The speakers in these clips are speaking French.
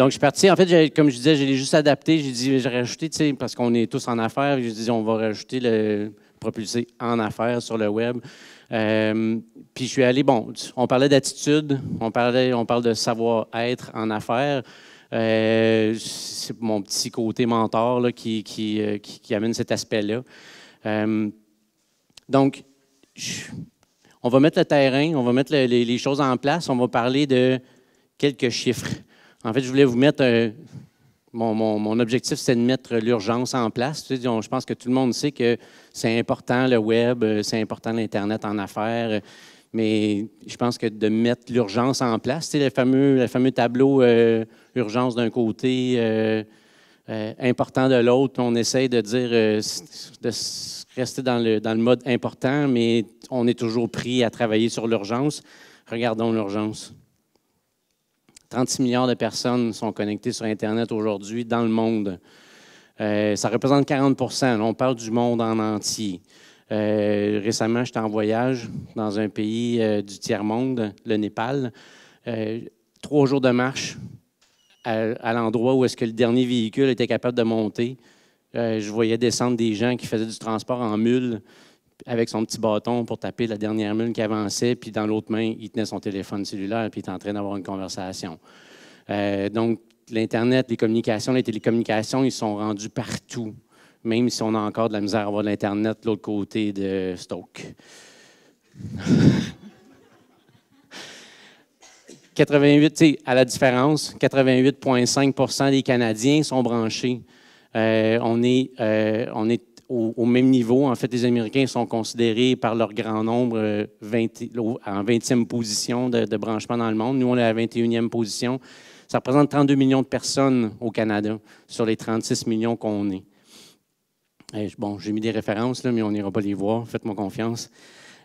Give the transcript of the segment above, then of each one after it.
Donc, je suis parti. En fait, comme je disais, je l'ai juste adapté. J'ai dit, j'ai rajouté, tu sais, parce qu'on est tous en affaires. J'ai dit, on va rajouter le propulsé en affaires sur le web. Puis je suis allé, bon, on parlait d'attitude, on parle de savoir-être en affaires. C'est mon petit côté mentor là, qui amène cet aspect-là. Donc, on va mettre le terrain, on va mettre les choses en place, on va parler de quelques chiffres. En fait, je voulais vous mettre mon objectif, c'est de mettre l'urgence en place. Tu sais, je pense que tout le monde sait que c'est important le web, c'est important l'Internet en affaires, mais je pense que de mettre l'urgence en place, tu sais, le fameux tableau urgence d'un côté, important de l'autre, on essaye de dire, de rester dans le mode important, mais on est toujours pris à travailler sur l'urgence. Regardons l'urgence. 36 milliards de personnes sont connectées sur Internet aujourd'hui dans le monde. Ça représente 40 %. Là, on parle du monde en entier. Récemment, j'étais en voyage dans un pays du tiers-monde, le Népal. 3 jours de marche à l'endroit où est-ce que le dernier véhicule était capable de monter. Je voyais descendre des gens qui faisaient du transport en mule avec son petit bâton pour taper la dernière mule qui avançait, puis dans l'autre main, il tenait son téléphone cellulaire, puis il était en train d'avoir une conversation. Donc, l'Internet, les communications, les télécommunications, ils sont rendus partout, même si on a encore de la misère à avoir de l'Internet de l'autre côté de Stoke. 88, à la différence, 88,5 % des Canadiens sont branchés. On est au même niveau. En fait, les Américains sont considérés par leur grand nombre en 20e position de branchement dans le monde. Nous, on est à la 21e position. Ça représente 32 millions de personnes au Canada sur les 36 millions qu'on est. Bon, j'ai mis des références, là, mais on n'ira pas les voir. Faites-moi confiance.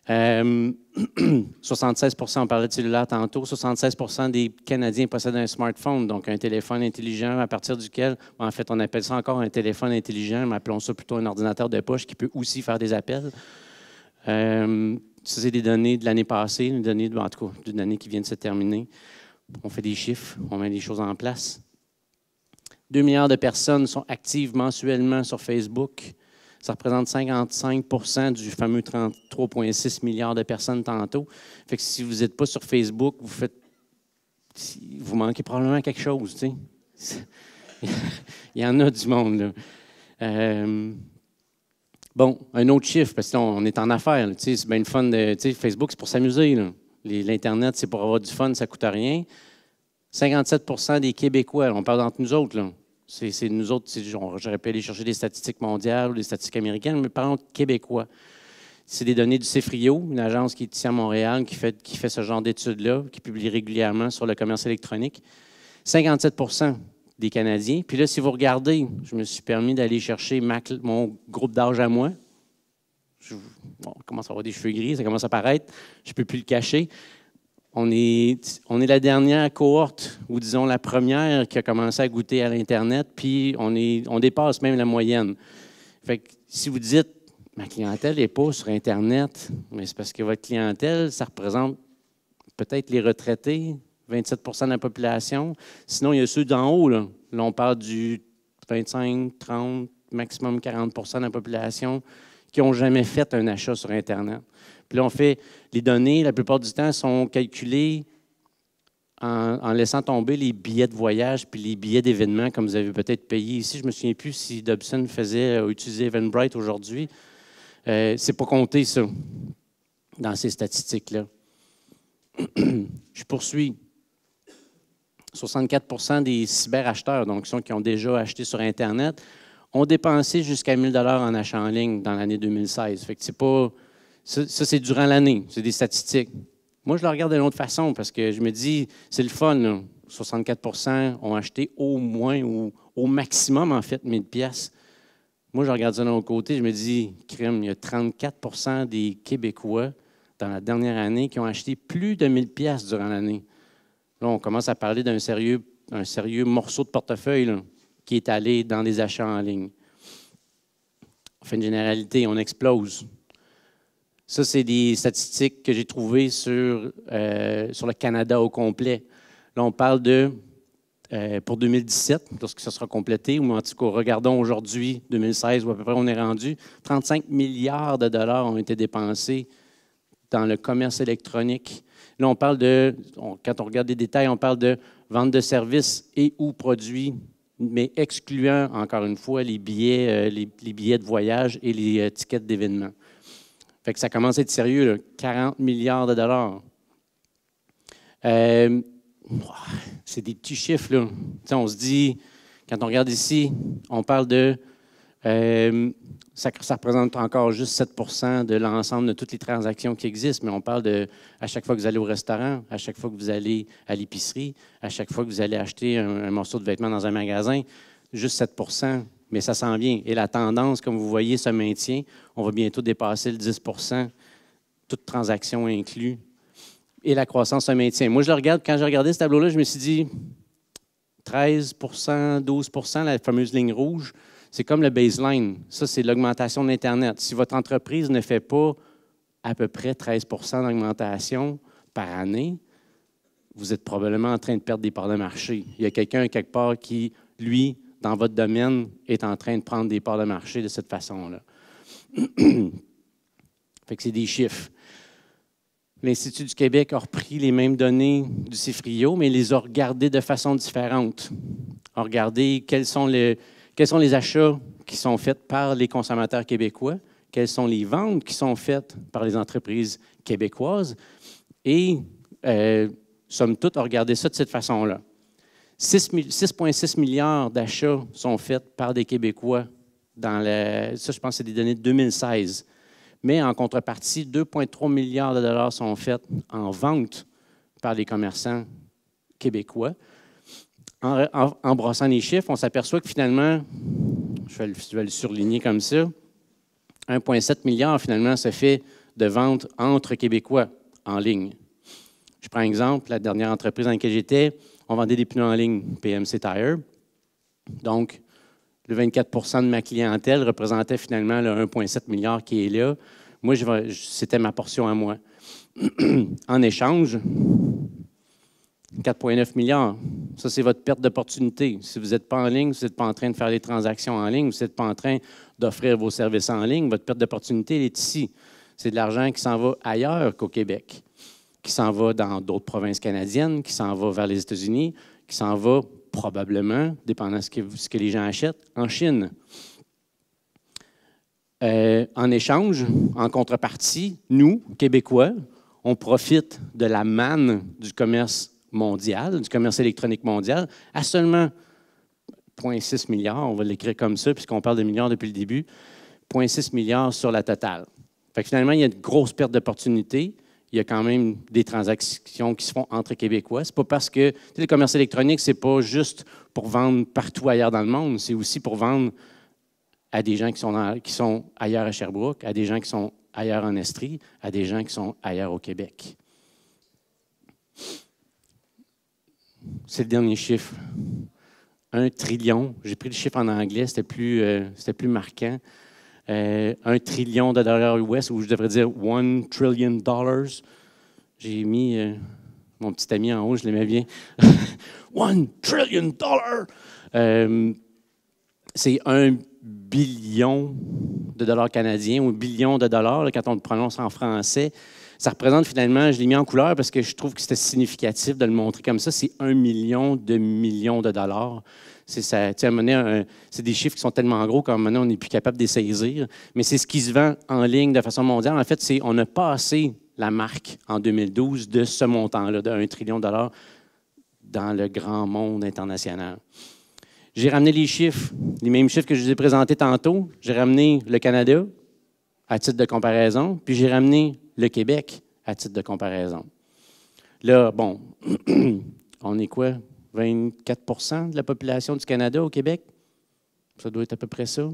76 %, on parlait de cellulaire tantôt, 76 % des Canadiens possèdent un smartphone, donc un téléphone intelligent à partir duquel, en fait, on appelle ça encore un téléphone intelligent, mais appelons ça plutôt un ordinateur de poche qui peut aussi faire des appels. Ça, c'est des données de l'année passée, des données, en tout cas, d'une année qui vient de se terminer. On fait des chiffres, on met des choses en place. 2 milliards de personnes sont actives mensuellement sur Facebook. Ça représente 55 % du fameux 33,6 milliards de personnes tantôt. Fait que si vous n'êtes pas sur Facebook, vous manquez probablement quelque chose. Tu sais. Il y en a du monde. Là. Bon, un autre chiffre, parce qu'on est en affaires. Tu sais, c'est bien le fun. Facebook, c'est pour s'amuser. L'Internet, c'est pour avoir du fun, ça ne coûte rien. 57 % des Québécois, on parle entre nous autres, là. C'est nous autres, j'aurais pu aller chercher des statistiques mondiales ou des statistiques américaines, mais parlons de Québécois. C'est des données du CEFRIO, une agence qui est ici à Montréal, qui fait ce genre d'études-là, qui publie régulièrement sur le commerce électronique. 57 % des Canadiens. Puis là, si vous regardez, je me suis permis d'aller chercher mon groupe d'âge à moi. On commence à avoir des cheveux gris, ça commence à paraître. Je ne peux plus le cacher. On est la dernière cohorte, ou disons la première qui a commencé à goûter à l'Internet, puis on dépasse même la moyenne. Fait que si vous dites, ma clientèle n'est pas sur Internet, mais c'est parce que votre clientèle, ça représente peut-être les retraités, 27 % de la population. Sinon, il y a ceux d'en haut, là. Là, on parle du 25, 30, maximum 40 % de la population qui n'ont jamais fait un achat sur Internet. Puis là, on fait les données, la plupart du temps, sont calculées en laissant tomber les billets de voyage puis les billets d'événements, comme vous avez peut-être payé ici. Je ne me souviens plus si Dobson utilisait Eventbrite aujourd'hui. C'est pas compté, ça, dans ces statistiques-là. Je poursuis. 64 % des cyberacheteurs, donc ceux qui ont déjà acheté sur Internet, ont dépensé jusqu'à 1 000 $ en achat en ligne dans l'année 2016. Fait que c'est pas... Ça, c'est durant l'année. C'est des statistiques. Moi, je le regarde d'une autre façon parce que je me dis, c'est le fun, là. 64 % ont acheté au moins ou au maximum, en fait, 1 000 $. Moi, je regarde ça de l'autre côté. Je me dis, crime, il y a 34 % des Québécois dans la dernière année qui ont acheté plus de 1 000 $ durant l'année. Là, on commence à parler d'un sérieux morceau de portefeuille là, qui est allé dans les achats en ligne. On fait une généralité, on explose. Ça, c'est des statistiques que j'ai trouvées sur le Canada au complet. Là, on parle de pour 2017, lorsque ça sera complété, ou en tout cas, regardons aujourd'hui, 2016, où à peu près on est rendu, 35 milliards de dollars ont été dépensés dans le commerce électronique. Là, on parle quand on regarde les détails, on parle de vente de services et ou produits, mais excluant, encore une fois, les billets de voyage et les tickets d'événements. Fait que ça commence à être sérieux, là, 40 milliards de dollars. C'est des petits chiffres, là. T'sais, on se dit, quand on regarde ici, on parle de... ça représente encore juste 7 de l'ensemble de toutes les transactions qui existent, mais on parle de à chaque fois que vous allez au restaurant, à chaque fois que vous allez à l'épicerie, à chaque fois que vous allez acheter un morceau de vêtement dans un magasin, juste 7 mais ça s'en vient. Et la tendance, comme vous voyez, se maintient. On va bientôt dépasser le 10 toutes transactions incluses. Et la croissance se maintient. Moi, quand j'ai regardé ce tableau-là, je me suis dit 13 12 la fameuse ligne rouge, c'est comme le baseline. Ça, c'est l'augmentation de l'Internet. Si votre entreprise ne fait pas à peu près 13 d'augmentation par année, vous êtes probablement en train de perdre des parts de marché. Il y a quelqu'un quelque part qui, lui, dans votre domaine, est en train de prendre des parts de marché de cette façon-là. Fait que c'est des chiffres. L'Institut du Québec a repris les mêmes données du CIFRIO, mais les a regardées de façon différente. A regardé quels sont les achats qui sont faits par les consommateurs québécois, quelles sont les ventes qui sont faites par les entreprises québécoises, et somme toute, a regardé ça de cette façon-là. 6,6 milliards d'achats sont faits par des Québécois ça, je pense que c'est des données de 2016. Mais en contrepartie, 2,3 milliards de dollars sont faits en vente par les commerçants québécois. En brossant les chiffres, on s'aperçoit que finalement, je vais le surligner comme ça, 1,7 milliard finalement se fait de ventes entre Québécois en ligne. Je prends un exemple, la dernière entreprise dans laquelle j'étais, on vendait des pneus en ligne, PMC Tire. Donc, le 24 de ma clientèle représentait finalement le 1,7 milliard qui est là. Moi, c'était ma portion à moi. En échange, 4,9 milliards. Ça, c'est votre perte d'opportunité. Si vous n'êtes pas en ligne, si vous n'êtes pas en train de faire des transactions en ligne, si vous n'êtes pas en train d'offrir vos services en ligne, votre perte d'opportunité, elle est ici. C'est de l'argent qui s'en va ailleurs qu'au Québec, qui s'en va dans d'autres provinces canadiennes, qui s'en va vers les États-Unis, qui s'en va probablement, dépendant de ce que les gens achètent, en Chine. En échange, en contrepartie, nous, Québécois, on profite de la manne du commerce mondial, du commerce électronique mondial, à seulement 0,6 milliards, on va l'écrire comme ça, puisqu'on parle de milliards depuis le début, 0,6 milliards sur la totale. Fait que finalement, il y a une grosse perte d'opportunité. Il y a quand même des transactions qui se font entre Québécois. Ce n'est pas parce que le commerce électronique, ce n'est pas juste pour vendre partout ailleurs dans le monde, c'est aussi pour vendre à des gens qui sont ailleurs à Sherbrooke, à des gens qui sont ailleurs en Estrie, à des gens qui sont ailleurs au Québec. C'est le dernier chiffre. 1 trillion. J'ai pris le chiffre en anglais, c'était plus marquant. 1 trillion de dollars US, ou je devrais dire 1 trillion dollars. J'ai mis mon petit ami en haut, je l'aimais bien. 1 trillion dollars! C'est 1 billion de dollars canadiens ou billion de dollars, là, quand on le prononce en français. Ça représente finalement, je l'ai mis en couleur parce que je trouve que c'était significatif de le montrer comme ça, c'est 1 million de millions de dollars. C'est des chiffres qui sont tellement gros qu'à un moment donné, on n'est plus capable de les saisir. Mais c'est ce qui se vend en ligne de façon mondiale. En fait, on a passé la marque en 2012 de ce montant-là, de 1 trillion de dollars dans le grand monde international. J'ai ramené les chiffres, les mêmes chiffres que je vous ai présentés tantôt. J'ai ramené le Canada à titre de comparaison, puis j'ai ramené le Québec à titre de comparaison. Là, bon, on est quoi? 24 de la population du Canada au Québec? Ça doit être à peu près ça.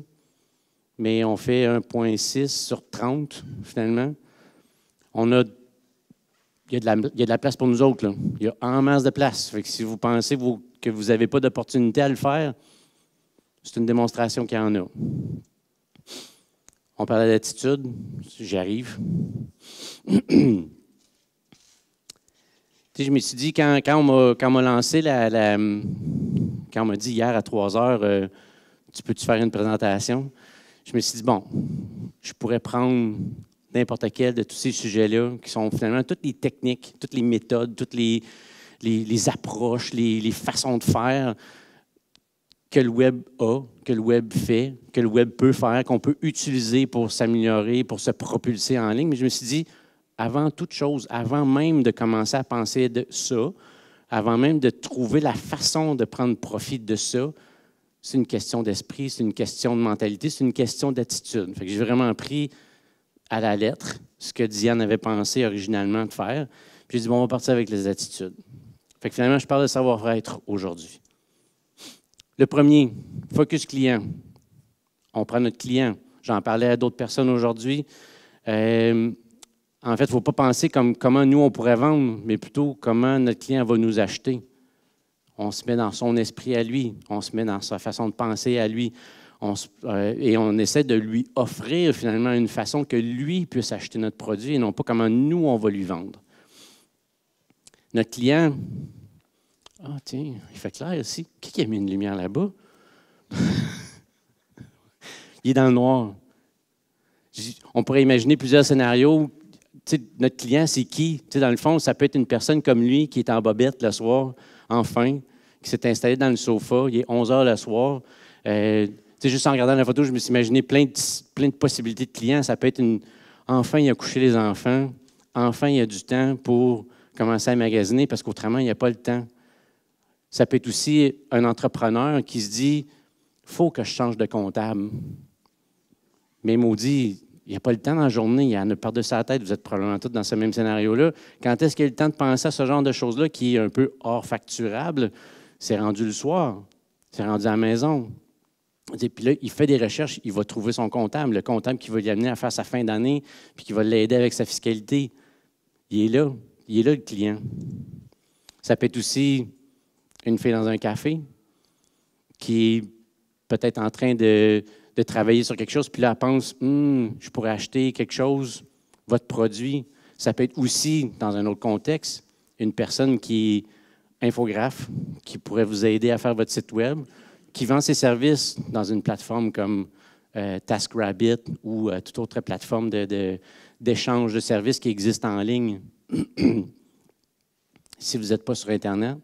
Mais on fait 1,6 sur 30, finalement. Il y a de la place pour nous autres, là. Il y a en masse de place. Fait que si vous pensez que vous n'avez pas d'opportunité à le faire, c'est une démonstration qu'il y en a. On parlait d'attitude, j'y arrive. Je me suis dit, quand on m'a lancé quand on m'a dit hier à 3 heures, tu peux-tu faire une présentation? Je me suis dit, bon, je pourrais prendre n'importe quel de tous ces sujets-là, qui sont finalement toutes les techniques, toutes les méthodes, toutes les approches, les façons de faire que le web a, que le web fait, que le web peut faire, qu'on peut utiliser pour s'améliorer, pour se propulser en ligne. Mais je me suis dit, avant toute chose, avant même de commencer à penser de ça, avant même de trouver la façon de prendre profit de ça, c'est une question d'esprit, c'est une question de mentalité, c'est une question d'attitude. Fait que j'ai vraiment pris à la lettre ce que Diane avait pensé originalement de faire. Puis j'ai dit, bon, on va partir avec les attitudes. Fait que finalement, je parle de savoir-être aujourd'hui. Le premier, focus client. On prend notre client. J'en parlais à d'autres personnes aujourd'hui. En fait, il ne faut pas penser comme comment nous, on pourrait vendre, mais plutôt comment notre client va nous acheter. On se met dans son esprit à lui. On se met dans sa façon de penser à lui. Et on essaie de lui offrir finalement une façon que lui puisse acheter notre produit et non pas comment nous, on va lui vendre. Notre client... Ah, tiens, il fait clair ici. Qui a mis une lumière là-bas? Il est dans le noir. On pourrait imaginer plusieurs scénarios. Notre client, c'est qui? Dans le fond, ça peut être une personne comme lui qui est en bobette le soir, enfin, qui s'est installé dans le sofa. Il est 11 heures le soir. Juste en regardant la photo, je me suis imaginé plein de possibilités de clients. Ça peut être enfin, il a couché les enfants. Enfin, il y a du temps pour commencer à magasiner parce qu'autrement, il n'y a pas le temps. Ça peut être aussi un entrepreneur qui se dit « il faut que je change de comptable ». Mais maudit, il n'y a pas le temps dans la journée, il y en a par-dessus la tête, vous êtes probablement tous dans ce même scénario-là. Quand est-ce qu'il y a le temps de penser à ce genre de choses-là qui est un peu hors facturable? C'est rendu le soir, c'est rendu à la maison. Et puis là, il fait des recherches, il va trouver son comptable, le comptable qui va lui amener à faire sa fin d'année, puis qui va l'aider avec sa fiscalité. Il est là le client. Ça peut être aussi une fille dans un café qui est peut-être en train de travailler sur quelque chose, puis là, elle pense « je pourrais acheter quelque chose, votre produit ». Ça peut être aussi, dans un autre contexte, une personne qui est infographe, qui pourrait vous aider à faire votre site web, qui vend ses services dans une plateforme comme TaskRabbit ou toute autre plateforme d'échange de services qui existe en ligne. Si vous n'êtes pas sur Internet,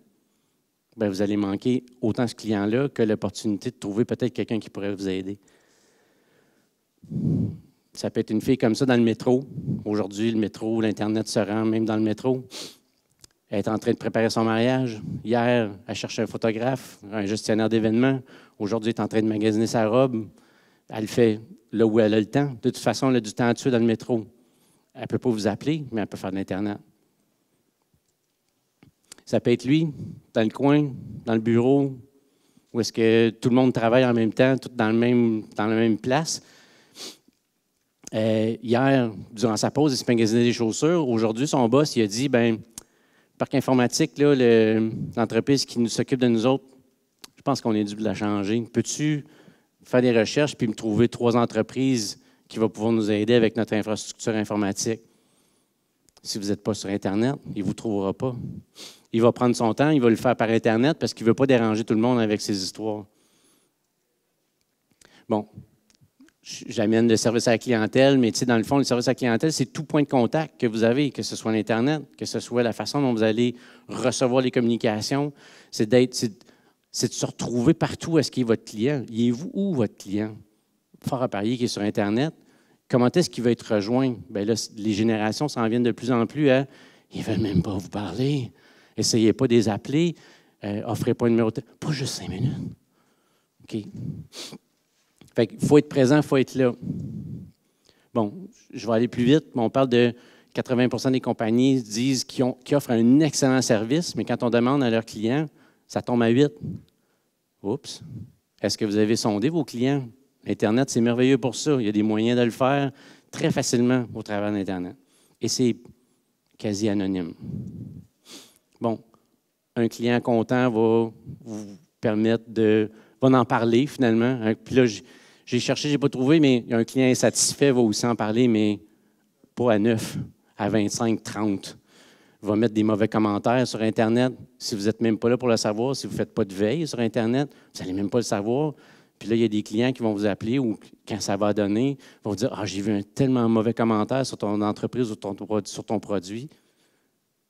bien, vous allez manquer autant ce client-là que l'opportunité de trouver peut-être quelqu'un qui pourrait vous aider. Ça peut être une fille comme ça dans le métro. Aujourd'hui, le métro, l'Internet se rend même dans le métro. Elle est en train de préparer son mariage. Hier, elle cherchait un photographe, un gestionnaire d'événements. Aujourd'hui, elle est en train de magasiner sa robe. Elle le fait là où elle a le temps. De toute façon, elle a du temps à tuer dans le métro. Elle ne peut pas vous appeler, mais elle peut faire de l'Internet. Ça peut être lui, dans le coin, dans le bureau, où est-ce que tout le monde travaille en même temps, tout dans la même place. Hier, durant sa pause, il se magasinait des chaussures. Aujourd'hui, son boss, il a dit, bien, Parc informatique, là, l'entreprise qui s'occupe de nous autres, je pense qu'on est dû de la changer. Peux-tu faire des recherches puis me trouver 3 entreprises qui vont pouvoir nous aider avec notre infrastructure informatique? Si vous n'êtes pas sur Internet, il ne vous trouvera pas. Il va prendre son temps, il va le faire par Internet parce qu'il ne veut pas déranger tout le monde avec ses histoires. Bon, j'amène le service à la clientèle, mais dans le fond, le service à la clientèle, c'est tout point de contact que vous avez, que ce soit l'Internet, que ce soit la façon dont vous allez recevoir les communications. C'est de se retrouver partout à ce qui est votre client. Il est où votre client? Fort à parier qui est sur Internet. Comment est-ce qu'il va être rejoint? Bien là, les générations s'en viennent de plus en plus à « ils ne veulent même pas vous parler. Essayez pas de les appeler. Offrez pas un numéro de téléphone. Pas juste 5 minutes. » OK. Fait qu'il faut être présent, il faut être là. Bon, je vais aller plus vite, mais on parle de 80 des compagnies disent qu'ils offrent un excellent service, mais quand on demande à leurs clients, ça tombe à 8. Oups. Est-ce que vous avez sondé vos clients? Internet, c'est merveilleux pour ça. Il y a des moyens de le faire très facilement au travers d'Internet. Et c'est quasi anonyme. Bon, un client content va vous permettre va en parler finalement. Puis là, j'ai cherché, je n'ai pas trouvé, mais un client insatisfait va aussi en parler, mais pas à 9, à 25, 30. va mettre des mauvais commentaires sur Internet. Si vous n'êtes même pas là pour le savoir, si vous ne faites pas de veille sur Internet, vous n'allez même pas le savoir. Puis là, il y a des clients qui vont vous appeler ou quand ça va donner, vont vous dire « Ah, j'ai vu un tellement mauvais commentaire sur ton entreprise ou sur ton produit. »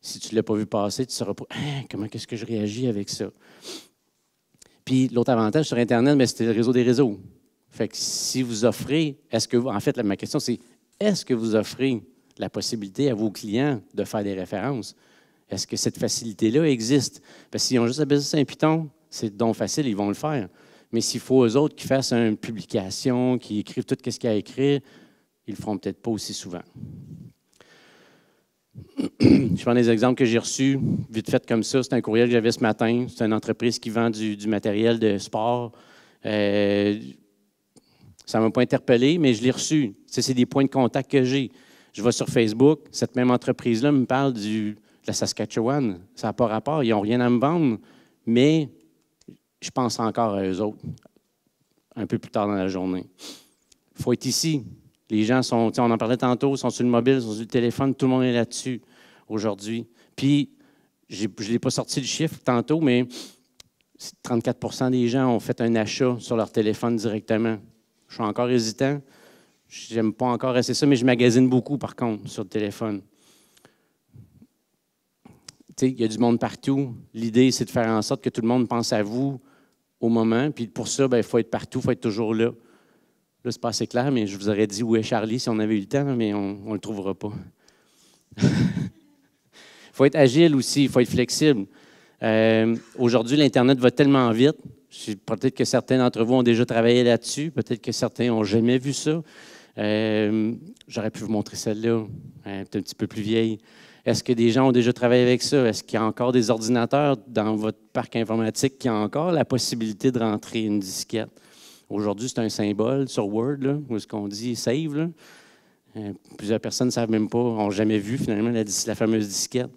Si tu ne l'as pas vu passer, tu ne sauras pas « Comment est-ce que je réagis avec ça? » Puis l'autre avantage sur Internet, c'est le réseau des réseaux. Fait que si vous offrez, en fait, ma question, c'est est-ce que vous offrez la possibilité à vos clients de faire des références? Est-ce que cette facilité-là existe? Parce que s'ils ont juste à baisser un Python, c'est donc facile, ils vont le faire. Mais s'il faut eux autres qui fassent une publication, qui écrivent tout ce qu'il y a à écrire, ils ne le feront peut-être pas aussi souvent. Je prends des exemples que j'ai reçus, vite fait comme ça. C'est un courriel que j'avais ce matin. C'est une entreprise qui vend du matériel de sport. Ça ne m'a pas interpellé, mais je l'ai reçu. C'est des points de contact que j'ai. Je vais sur Facebook, cette même entreprise-là me parle de la Saskatchewan. Ça n'a pas rapport, ils n'ont rien à me vendre, mais je pense encore à eux autres, un peu plus tard dans la journée. Il faut être ici. Les gens sont, on en parlait tantôt, sont sur le mobile, sont sur le téléphone, tout le monde est là-dessus aujourd'hui. Puis, je ne l'ai pas sorti le chiffre tantôt, mais 34 des gens ont fait un achat sur leur téléphone directement. Je suis encore hésitant. Je n'aime pas encore assez ça, mais je magasine beaucoup, par contre, sur le téléphone. Il y a du monde partout. L'idée, c'est de faire en sorte que tout le monde pense à vous au moment. Puis pour ça, il faut être partout, il faut être toujours là. Là, ce n'est pas assez clair, mais je vous aurais dit où est Charlie si on avait eu le temps, mais on ne le trouvera pas. Il faut être agile aussi, il faut être flexible. Aujourd'hui, l'Internet va tellement vite. Peut-être que certains d'entre vous ont déjà travaillé là-dessus, peut-être que certains n'ont jamais vu ça. J'aurais pu vous montrer celle-là, peut-être un petit peu plus vieille. Est-ce que des gens ont déjà travaillé avec ça? Est-ce qu'il y a encore des ordinateurs dans votre parc informatique qui ont encore la possibilité de rentrer une disquette? Aujourd'hui, c'est un symbole sur Word, là, où est-ce qu'on dit « save ». Là. Plusieurs personnes ne savent même pas, n'ont jamais vu finalement la fameuse disquette.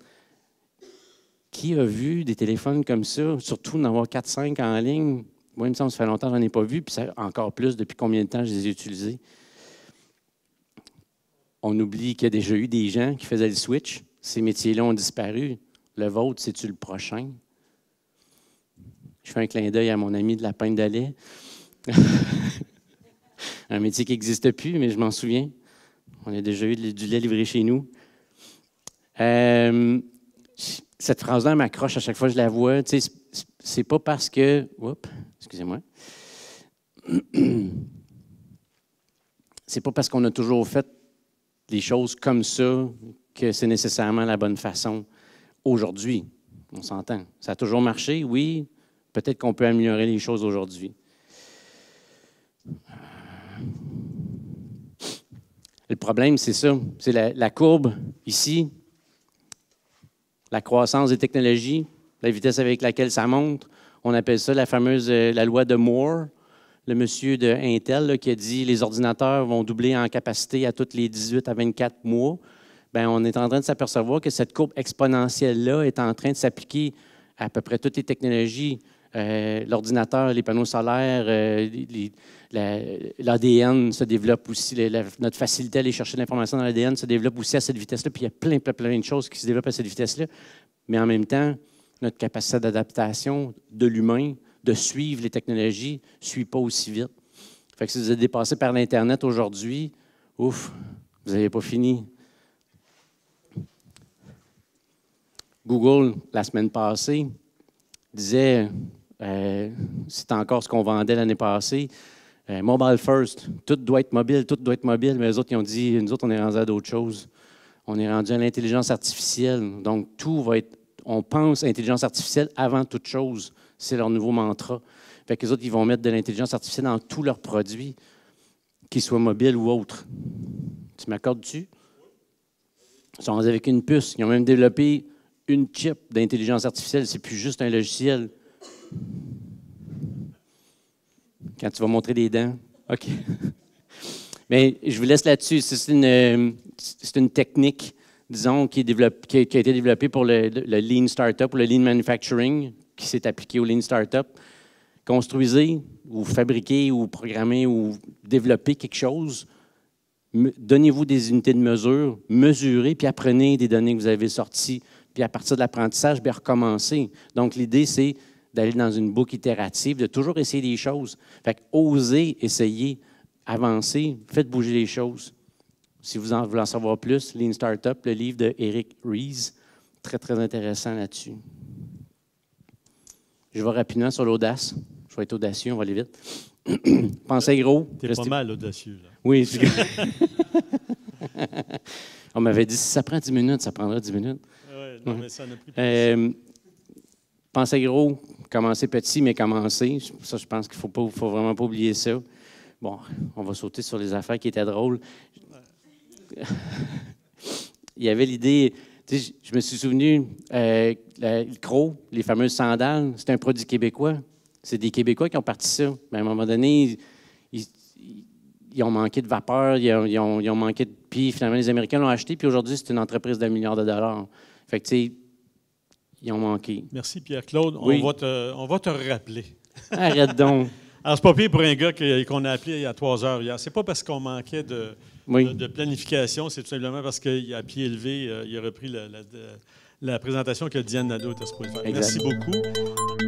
Qui a vu des téléphones comme ça, surtout d'en avoir 4-5 en ligne? Moi, il me semble que ça fait longtemps que je n'en ai pas vu, puis ça, encore plus depuis combien de temps je les ai utilisés. On oublie qu'il y a déjà eu des gens qui faisaient le switch. Ces métiers-là ont disparu. Le vôtre, c'est-tu le prochain? Je fais un clin d'œil à mon ami de la Pinte d'Alais. Un métier qui n'existe plus, mais je m'en souviens. On a déjà eu du lait livré chez nous. Cette phrase-là m'accroche à chaque fois que je la vois. Tu sais, c'est pas parce que... Oups, excusez-moi. C'est pas parce qu'on a toujours fait les choses comme ça que c'est nécessairement la bonne façon. Aujourd'hui, on s'entend. Ça a toujours marché, oui. Peut-être qu'on peut améliorer les choses aujourd'hui. Le problème, c'est ça. C'est la courbe ici. La croissance des technologies, la vitesse avec laquelle ça monte. On appelle ça la loi de Moore. Le monsieur de Intel là, qui a dit que les ordinateurs vont doubler en capacité à tous les 18 à 24 mois. Bien, on est en train de s'apercevoir que cette courbe exponentielle-là est en train de s'appliquer à peu près toutes les technologies. L'ordinateur, les panneaux solaires, l'ADN se développe aussi. Notre facilité à aller chercher l'information dans l'ADN se développe aussi à cette vitesse-là. Puis il y a plein de choses qui se développent à cette vitesse-là. Mais en même temps, notre capacité d'adaptation de l'humain, de suivre les technologies, ne suit pas aussi vite. Fait que si vous êtes dépassé par l'Internet aujourd'hui, ouf, vous n'avez pas fini. Google, la semaine passée, disait, c'est encore ce qu'on vendait l'année passée, mobile first, tout doit être mobile, mais les autres, ils ont dit, nous autres, on est rendu à d'autres choses. On est rendu à l'intelligence artificielle. Donc, tout va être, on pense à l'intelligence artificielle avant toute chose. C'est leur nouveau mantra. Fait que les autres, ils vont mettre de l'intelligence artificielle dans tous leurs produits, qu'ils soient mobiles ou autres. Tu m'accordes dessus? Ils sont avec une puce. Ils ont même développé une chip d'intelligence artificielle. C'est plus juste un logiciel. Quand tu vas montrer des dents. OK. Mais je vous laisse là-dessus. C'est une technique, disons, qui a été développée pour le Lean Startup ou le Lean Manufacturing, qui s'est appliqué au Lean Startup. Construisez ou fabriquez ou programmez ou développez quelque chose. Donnez-vous des unités de mesure, mesurez, puis apprenez des données que vous avez sorties puis à partir de l'apprentissage, bien, recommencer. Donc, l'idée, c'est d'aller dans une boucle itérative, de toujours essayer des choses. Fait que osez essayer, avancer, faites bouger les choses. Si vous voulez en savoir plus, Lean Startup, le livre de Eric Ries, très, très intéressant là-dessus. Je vais rapidement sur l'audace. Je vais être audacieux, on va aller vite. Pensez gros. T'es pas mal audacieux, là. Oui. On m'avait dit, si ça prend 10 minutes, ça prendra 10 minutes. Oui, non, mais ça en a pris plus. Pensez gros, commencez petit, mais commencez. Ça, je pense qu'il ne faut vraiment pas oublier ça. Bon, on va sauter sur les affaires qui étaient drôles. Il y avait l'idée, tu sais, je me suis souvenu, le Croc, les fameuses sandales, c'est un produit québécois. C'est des Québécois qui ont parti ça. Mais à un moment donné, ils ont manqué de vapeur, ils ont manqué de... Puis finalement, les Américains l'ont acheté, puis aujourd'hui, c'est une entreprise d'1 milliard de dollars. Fait que, tu sais, ils ont manqué. Merci, Pierre-Claude. Oui. On va te rappeler. Arrête donc. Alors, c'est pas pire pour un gars qu'on a appelé il y a 3 heures hier. C'est pas parce qu'on manquait de planification, c'est tout simplement parce qu'à pied levé, il a repris la présentation que Diane Nadeau était supposée faire. Exact. Merci beaucoup.